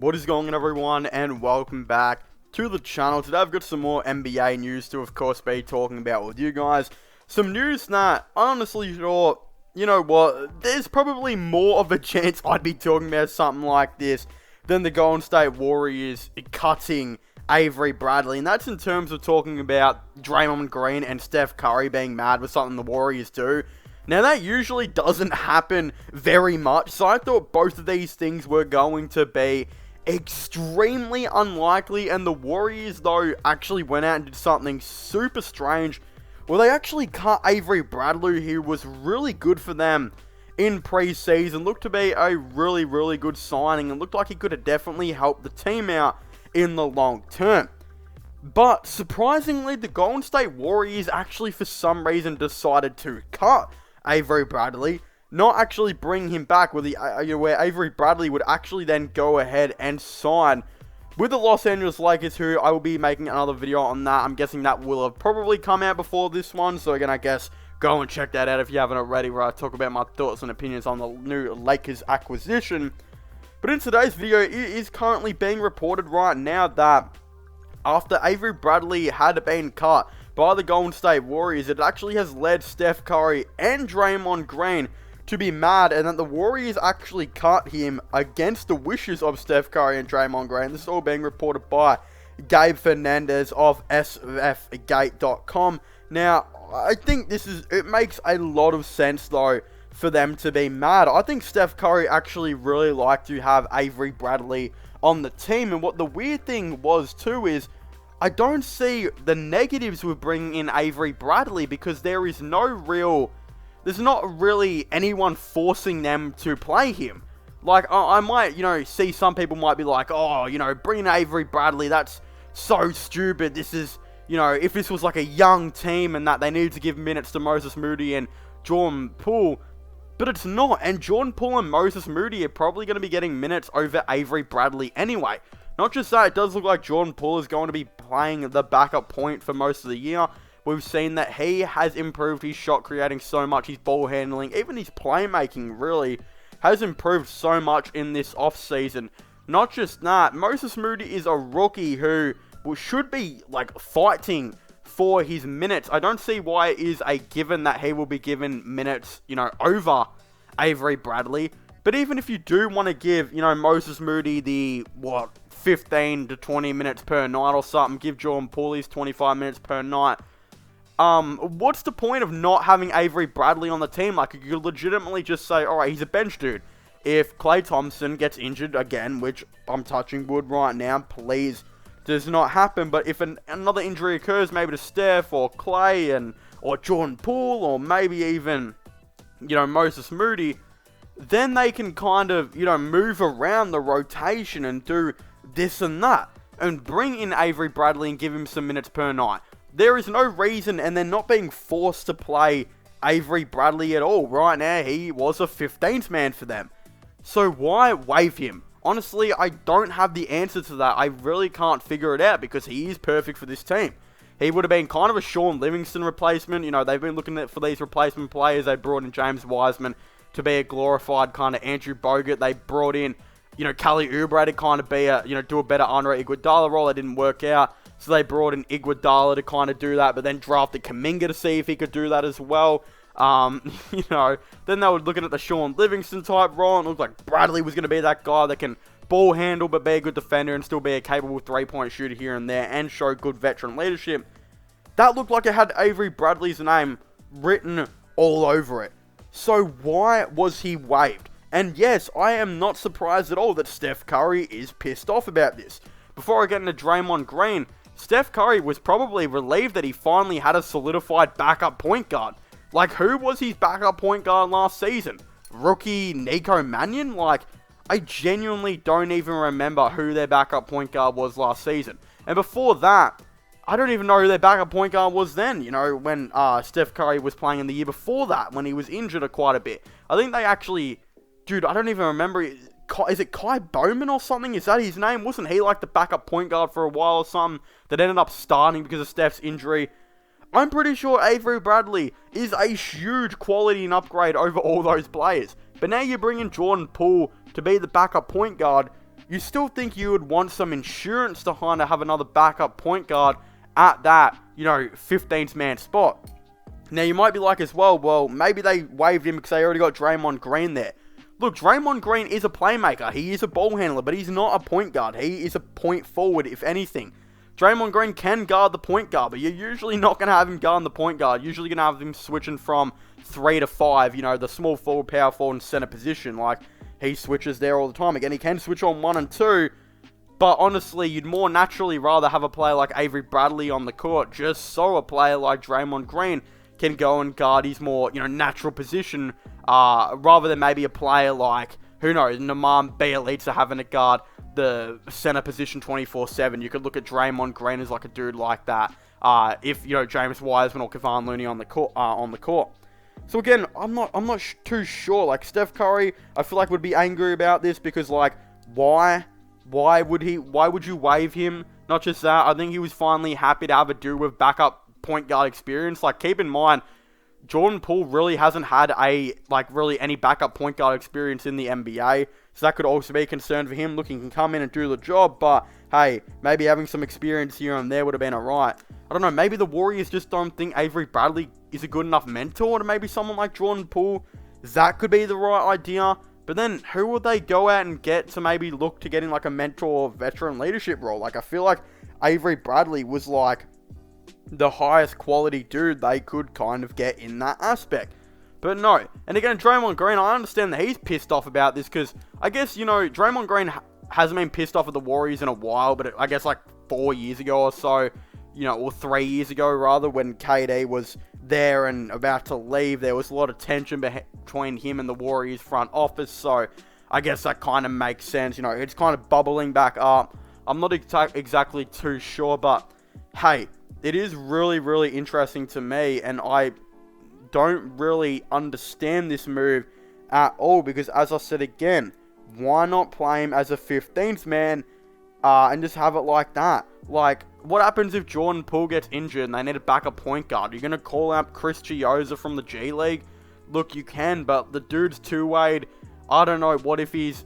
What is going on, everyone, and welcome back to the channel. Today I've got some more NBA news to, of course, be talking about with you guys. Some news that, honestly, thought, you know what, there's probably more of a chance I'd be talking about something like this than the Golden State Warriors cutting Avery Bradley. And that's in terms of talking about Draymond Green and Steph Curry being mad with something the Warriors do. Now, that usually doesn't happen very much, so I thought both of these things were going to be extremely unlikely, and the Warriors, though, actually went out and did something super strange, where they actually cut Avery Bradley, who was really good for them in preseason. Looked to be a really good signing, and looked like he could have definitely helped the team out in the long term. But, surprisingly, the Golden State Warriors actually, for some reason, decided to cut Avery Bradley, not actually bring him back, where Avery Bradley would actually then go ahead and sign with the Los Angeles Lakers, who I will be making another video on that. I'm guessing that will have probably come out before this one, so again, I guess go and check that out if you haven't already, where I talk about my thoughts and opinions on the new Lakers acquisition. But in today's video, it is currently being reported right now that after Avery Bradley had been cut by the Golden State Warriors, it actually has led Steph Curry and Draymond Green to be mad, and that the Warriors actually cut him against the wishes of Steph Curry and Draymond Green. This is all being reported by Gabe Fernandez of sfgate.com. Now, I think it makes a lot of sense, though, for them to be mad. I think Steph Curry actually really liked to have Avery Bradley on the team, and what the weird thing was, too, is I don't see the negatives with bringing in Avery Bradley, because there's not really anyone forcing them to play him. Like, I might, see some people might be like, oh, bringing Avery Bradley, that's so stupid. This is, if this was like a young team and that they needed to give minutes to Moses Moody and Jordan Poole, but it's not. And Jordan Poole and Moses Moody are probably going to be getting minutes over Avery Bradley anyway. Not just that, it does look like Jordan Poole is going to be playing the backup point for most of the year. We've seen that he has improved his shot creating so much, his ball handling, even his playmaking really has improved so much in this offseason. Not just that, Moses Moody is a rookie who should be fighting for his minutes. I don't see why it is a given that he will be given minutes, over Avery Bradley. But even if you do want to give, Moses Moody the, 15 to 20 minutes per night or something, give Jordan Poole his 25 minutes per night, what's the point of not having Avery Bradley on the team? Like, you could legitimately just say, alright, he's a bench dude. If Klay Thompson gets injured again, which I'm touching wood right now, please does not happen, but if another injury occurs, maybe to Steph or Klay or Jordan Poole, or maybe even, Moses Moody, then they can kind of, move around the rotation and do this and that, and bring in Avery Bradley and give him some minutes per night. There is no reason, and they're not being forced to play Avery Bradley at all. Right now, he was a 15th man for them. So why waive him? Honestly, I don't have the answer to that. I really can't figure it out, because he is perfect for this team. He would have been kind of a Sean Livingston replacement. They've been looking for these replacement players. They brought in James Wiseman to be a glorified kind of Andrew Bogut. They brought in, Kelly Oubre to kind of be do a better Andre Iguodala role. That didn't work out. So they brought in Iguodala to kind of do that, but then drafted Kuminga to see if he could do that as well. Then they were looking at the Sean Livingston type role, and it looked like Bradley was going to be that guy that can ball handle but be a good defender and still be a capable three-point shooter here and there and show good veteran leadership. That looked like it had Avery Bradley's name written all over it. So why was he waived? And yes, I am not surprised at all that Steph Curry is pissed off about this. Before I get into Draymond Green, Steph Curry was probably relieved that he finally had a solidified backup point guard. Like, who was his backup point guard last season? Rookie Nico Mannion? Like, I genuinely don't even remember who their backup point guard was last season. And before that, I don't even know who their backup point guard was then, when Steph Curry was playing in the year before that, when he was injured quite a bit. I think they actually, dude, I don't even remember, is it Kai Bowman or something? Is that his name? Wasn't he like the backup point guard for a while or something that ended up starting because of Steph's injury? I'm pretty sure Avery Bradley is a huge quality and upgrade over all those players. But now you bring in Jordan Poole to be the backup point guard. you still think you would want some insurance to kind of have another backup point guard at that, 15th man spot. Now, you might be like as well, maybe they waived him because they already got Draymond Green there. Look, Draymond Green is a playmaker. He is a ball handler, but he's not a point guard. He is a point forward, if anything. Draymond Green can guard the point guard, but you're usually not going to have him guard the point guard. You're usually going to have him switching from 3 to 5, the small forward, power forward, and center position. Like, he switches there all the time. Again, he can switch on 1 and 2, but honestly, you'd more naturally rather have a player like Avery Bradley on the court, just so a player like Draymond Green can go and guard his more, natural position, rather than maybe a player like, who knows, Nemanja Bjelica having to guard the center position 24/7. You could look at Draymond Green as like a dude like that, if, James Wiseman or Kevon Looney on the court. So again, I'm not too sure. Like, Steph Curry, I feel like would be angry about this because, like, why would you waive him? Not just that, I think he was finally happy to have a dude with backup point guard experience. Like, keep in mind, Jordan Poole really hasn't had really any backup point guard experience in the NBA, so that could also be a concern for him. Look, he can come in and do the job, but hey, maybe having some experience here and there would have been alright. I don't know, maybe the Warriors just don't think Avery Bradley is a good enough mentor to maybe someone like Jordan Poole. That could be the right idea, but then who would they go out and get to maybe look to getting like a mentor or veteran leadership role? Like, I feel like Avery Bradley was like the highest quality dude they could kind of get in that aspect. But no. And again, Draymond Green, I understand that he's pissed off about this because I guess, Draymond Green hasn't been pissed off at the Warriors in a while, but I guess like 4 years ago or so, or 3 years ago rather, when KD was there and about to leave, there was a lot of tension between him and the Warriors front office, so I guess that kind of makes sense. It's kind of bubbling back up. I'm not exactly too sure, but hey, it is really, really interesting to me, and I don't really understand this move at all, because as I said again, why not play him as a 15th man and just have it like that? Like, what happens if Jordan Poole gets injured and they need a backup point guard? You're going to call out Chris Chiozza from the G League? Look, you can, but the dude's two-wayed. I don't know, what if he's,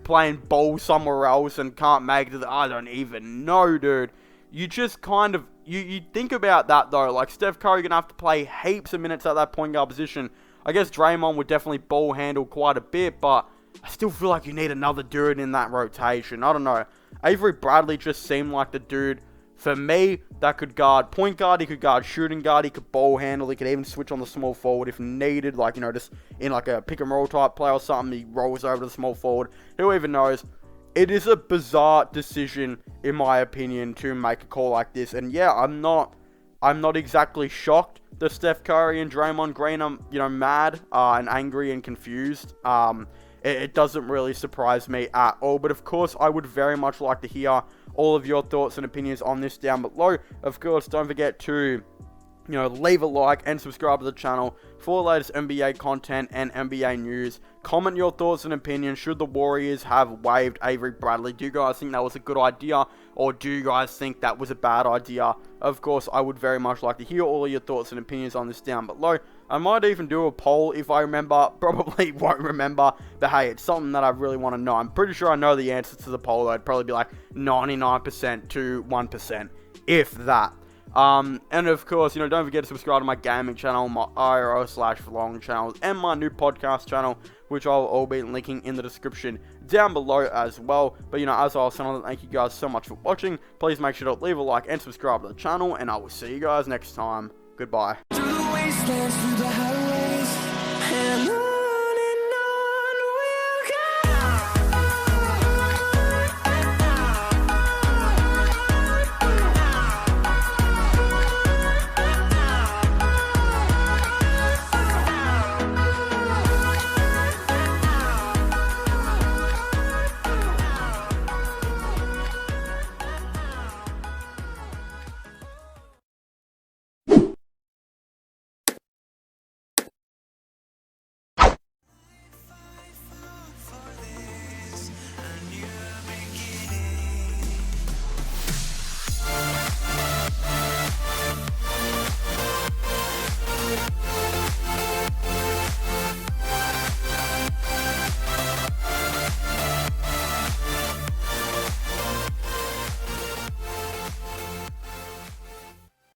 playing ball somewhere else and can't make it? I don't even know, dude. You just kind of, you think about that though, like Steph Curry going to have to play heaps of minutes at that point guard position. I guess Draymond would definitely ball handle quite a bit, but I still feel like you need another dude in that rotation. I don't know. Avery Bradley just seemed like the dude, for me, that could guard point guard, he could guard shooting guard, he could ball handle, he could even switch on the small forward if needed, like, just in like a pick and roll type play or something, he rolls over to the small forward. Who even knows? It is a bizarre decision, in my opinion, to make a call like this. And yeah, I'm not exactly shocked that Steph Curry and Draymond Green are, mad and angry and confused. It doesn't really surprise me at all. But of course, I would very much like to hear all of your thoughts and opinions on this down below. Of course, don't forget to leave a like and subscribe to the channel for the latest NBA content and NBA news. Comment your thoughts and opinions. Should the Warriors have waived Avery Bradley? Do you guys think that was a good idea, or do you guys think that was a bad idea? Of course, I would very much like to hear all of your thoughts and opinions on this down below. I might even do a poll if I remember. Probably won't remember, but hey, it's something that I really want to know. I'm pretty sure I know the answer to the poll. I'd probably be like 99% to 1%, if that. And of course, don't forget to subscribe to my gaming channel, my IRL/vlog channels, and my new podcast channel, which I'll all be linking in the description down below as well. But as I was saying, thank you guys so much for watching. Please make sure to leave a like and subscribe to the channel, and I will see you guys next time. Goodbye.